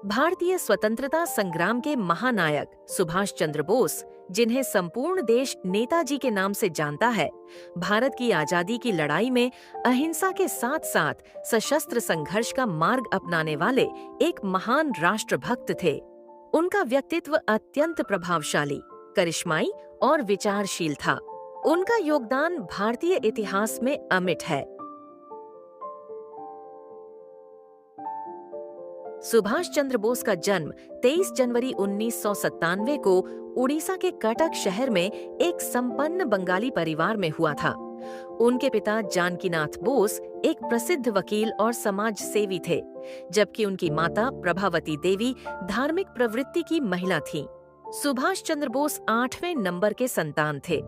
भारतीय स्वतंत्रता संग्राम के महानायक सुभाष चंद्र बोस, जिन्हें संपूर्ण देश नेताजी के नाम से जानता है, भारत की आजादी की लड़ाई में अहिंसा के साथ साथ सशस्त्र संघर्ष का मार्ग अपनाने वाले एक महान राष्ट्रभक्त थे। उनका व्यक्तित्व अत्यंत प्रभावशाली, करिश्माई और विचारशील था। उनका योगदान भारतीय इतिहास में अमिट है। सुभाष चंद्र बोस का जन्म 23 जनवरी 1997 को उड़ीसा के कटक शहर में एक संपन्न बंगाली परिवार में हुआ था। उनके पिता जानकीनाथ बोस एक प्रसिद्ध वकील और समाज सेवी थे, जबकि उनकी माता प्रभावती देवी धार्मिक प्रवृत्ति की महिला थीं। सुभाष चंद्र बोस 8वें नंबर के संतान थे।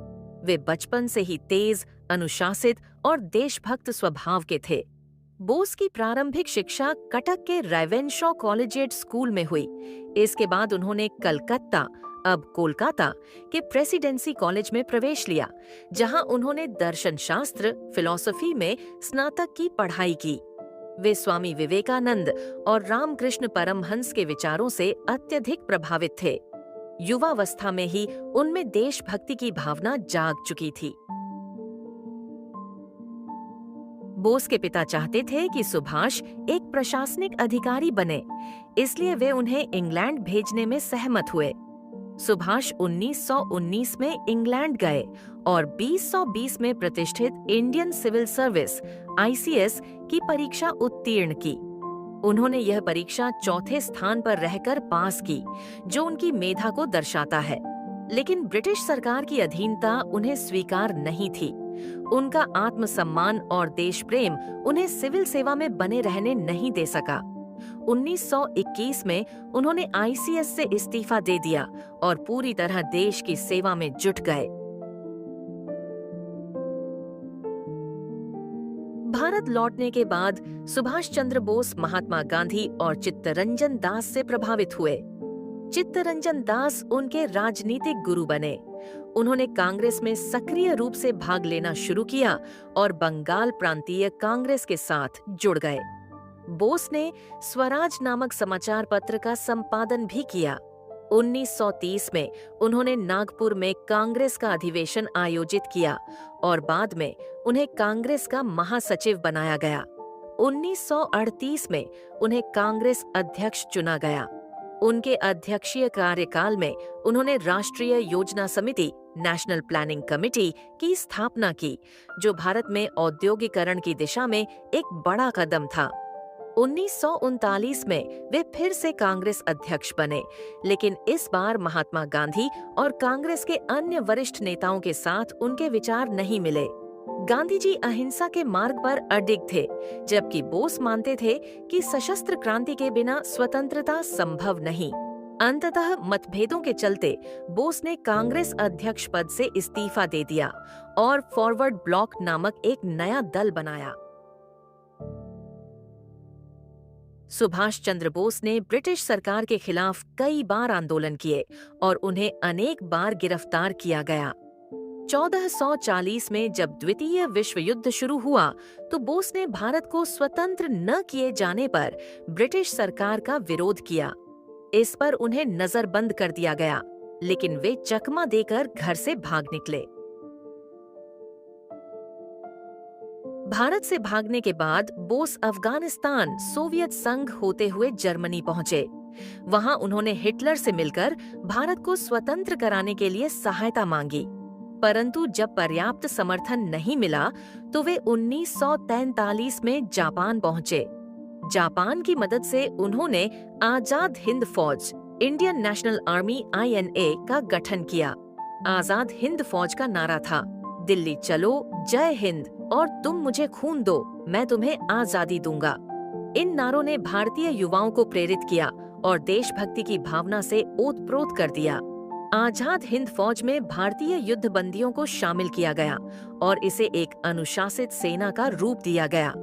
वे बचपन से ही तेज, अनुशासित और देशभक्त स्वभाव के थे। बोस की प्रारंभिक शिक्षा कटक के राइवेनशॉ कॉलेजिएट स्कूल में हुई। इसके बाद उन्होंने कलकत्ता, अब कोलकाता के प्रेसिडेंसी कॉलेज में प्रवेश लिया, जहां उन्होंने दर्शन शास्त्र, फिलॉसफी में स्नातक की पढ़ाई की। वे स्वामी विवेकानंद और रामकृष्ण परमहंस के विचारों से अत्यधिक प्रभावित थे। युवावस्था में ही उनमें देशभक्ति की भावना जाग चुकी थी। बोस के पिता चाहते थे कि सुभाष एक प्रशासनिक अधिकारी बने, इसलिए वे उन्हें इंग्लैंड भेजने में सहमत हुए। सुभाष 1919 में इंग्लैंड गए और 2020 में प्रतिष्ठित इंडियन सिविल सर्विस (ICS) की परीक्षा उत्तीर्ण की। उन्होंने यह परीक्षा चौथे स्थान पर रहकर पास की, जो उनकी मेधा को दर्शाता है। लेकिन ब्रिटिश सरकार की अधीनता उन्हें स्वीकार नहीं थी। उनका आत्मसम्मान और देश प्रेम उन्हें सिविल सेवा में बने रहने नहीं दे सका। 1921 में उन्होंने ICS से इस्तीफा दे दिया और पूरी तरह देश की सेवा में जुट गए। भारत लौटने के बाद सुभाष चंद्र बोस महात्मा गांधी और चित्तरंजन दास से प्रभावित हुए। चित्तरंजन दास उनके राजनीतिक गुरु बने। उन्होंने कांग्रेस में सक्रिय रूप से भाग लेना शुरू किया और बंगाल प्रांतीय कांग्रेस के साथ जुड़ गए। बोस ने स्वराज नामक समाचार पत्र का संपादन भी किया। 1930 में उन्होंने नागपुर में कांग्रेस का अधिवेशन आयोजित किया और बाद में उन्हें कांग्रेस का महासचिव बनाया गया। 1938 में उन्हें कांग्रेस अध्यक्ष चुना गया। उनके अध्यक्षीय कार्यकाल में उन्होंने राष्ट्रीय योजना समिति (नेशनल प्लानिंग कमेटी) की स्थापना की, जो भारत में औद्योगिकरण की दिशा में एक बड़ा कदम था। 1939 में वे फिर से कांग्रेस अध्यक्ष बने, लेकिन इस बार महात्मा गांधी और कांग्रेस के अन्य वरिष्ठ नेताओं के साथ उनके विचार नहीं मिले। गांधी जी अहिंसा के मार्ग पर अडिग थे, जबकि बोस मानते थे कि सशस्त्र क्रांति के बिना स्वतंत्रता संभव नहीं। अंततः मतभेदों के चलते बोस ने कांग्रेस अध्यक्ष पद से इस्तीफा दे दिया और फॉरवर्ड ब्लॉक नामक एक नया दल बनाया। सुभाष चंद्र बोस ने ब्रिटिश सरकार के खिलाफ कई बार आंदोलन किए और उन्हें अनेक बार गिरफ्तार किया गया। 1440 में जब द्वितीय विश्व युद्ध शुरू हुआ, तो बोस ने भारत को स्वतंत्र न किए जाने पर ब्रिटिश सरकार का विरोध किया। इस पर उन्हें नजरबंद कर दिया गया, लेकिन वे चकमा देकर घर से भाग निकले। भारत से भागने के बाद बोस अफगानिस्तान सोवियत संघ होते हुए जर्मनी पहुंचे। वहां उन्होंने हिटलर से मिलकर भारत को स्वतंत्र कराने के लिए सहायता मांगी, परंतु जब पर्याप्त समर्थन नहीं मिला तो वे 1943 में जापान पहुंचे। जापान की मदद से उन्होंने आजाद हिंद फौज (इंडियन नेशनल आर्मी INA) का गठन किया। आजाद हिंद फौज का नारा था, दिल्ली चलो, जय हिंद और तुम मुझे खून दो, मैं तुम्हें आजादी दूंगा। इन नारों ने भारतीय युवाओं को प्रेरित किया और देशभक्ति की भावना से ओतप्रोत कर दिया। आजाद हिंद फौज में भारतीय युद्ध बंदियों को शामिल किया गया और इसे एक अनुशासित सेना का रूप दिया गया।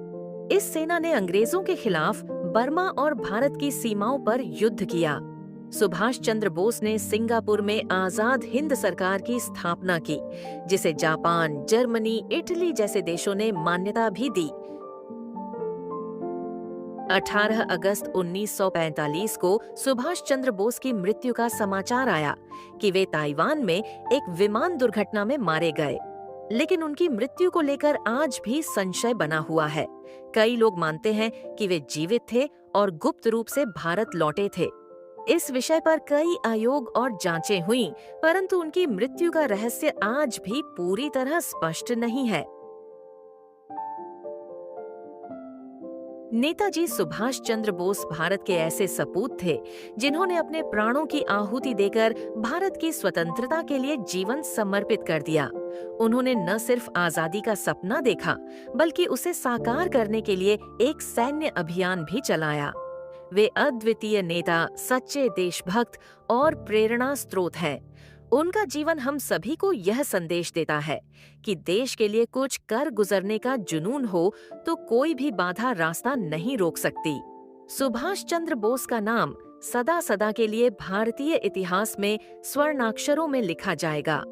इस सेना ने अंग्रेजों के खिलाफ बर्मा और भारत की सीमाओं पर युद्ध किया। सुभाष चंद्र बोस ने सिंगापुर में आजाद हिंद सरकार की स्थापना की, जिसे जापान, जर्मनी, इटली जैसे देशों ने मान्यता भी दी। 18 अगस्त 1945 को सुभाष चंद्र बोस की मृत्यु का समाचार आया कि वे ताइवान में एक विमान दुर्घटना में मारे गए। लेकिन उनकी मृत्यु को लेकर आज भी संशय बना हुआ है। कई लोग मानते हैं कि वे जीवित थे और गुप्त रूप से भारत लौटे थे। इस विषय पर कई आयोग और जांचें हुई, परंतु उनकी मृत्यु का रहस्य आज भी पूरी तरह स्पष्ट नहीं है। नेताजी सुभाष चंद्र बोस भारत के ऐसे सपूत थे जिन्होंने अपने प्राणों की आहुति देकर भारत की स्वतंत्रता के लिए जीवन समर्पित कर दिया। उन्होंने न सिर्फ आजादी का सपना देखा, बल्कि उसे साकार करने के लिए एक सैन्य अभियान भी चलाया। वे अद्वितीय नेता, सच्चे देशभक्त और प्रेरणा स्रोत हैं। उनका जीवन हम सभी को यह संदेश देता है कि देश के लिए कुछ कर गुजरने का जुनून हो तो कोई भी बाधा रास्ता नहीं रोक सकती। सुभाष चंद्र बोस का नाम सदा सदा के लिए भारतीय इतिहास में स्वर्णाक्षरों में लिखा जाएगा।